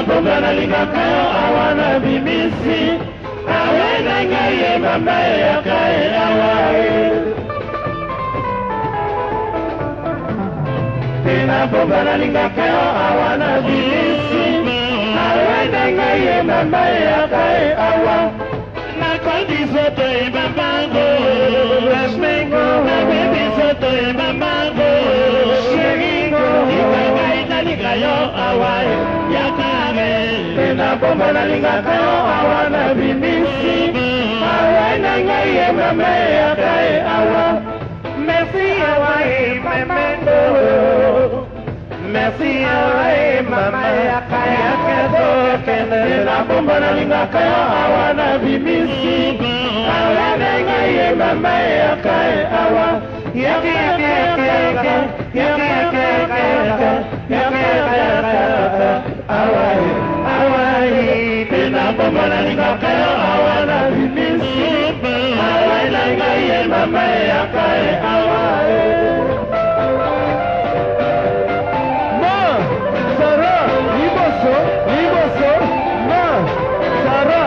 bomba nalingaka yo awa na bimisi awe na ngai ye mama eyaka ye awa Tina bomba nalingaka yo awa na bimisi awe na ngai ye mama eyaka ye awa Nakondi soto e mamango Rasmengo Nabebi soto e mamango Sheringo Ikanga inalika yo awae Yakare Tena bomba nalingaka yo awa na bimisi Awa na ngai ye mama yakae awa Merci awae mamango Merci awae mama yakae akedo Tena bomba nalingaka yo awa na bimisi Awa na ngai ye mama yakae awa Yaka yaka yaka yaka Yaka yaka yaka yaka Yaka yaka yaka yaka Awae awae Tena bomba nalingaka yo awa na bimisi Awa na ngai ye mama yakae awae Zonga ma Zara liboso ma Zara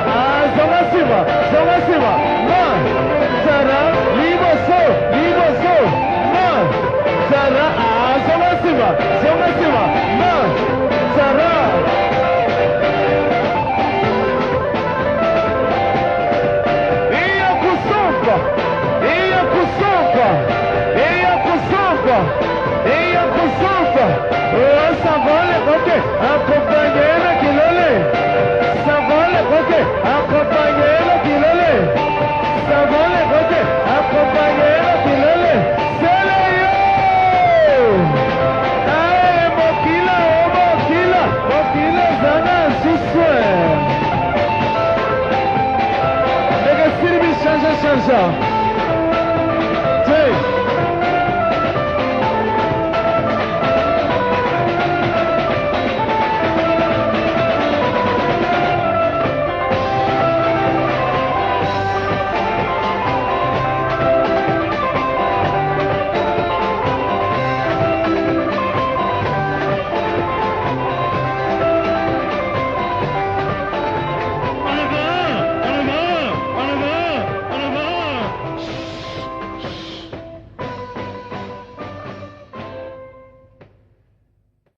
zonga ma Zara Iya kusompa Oh savale koke acompanhera kilole Savale koke acompanhera kilole Savale koke acompanhera kilole Seleyo Ae mokila zana suswe Nega sirbi chanja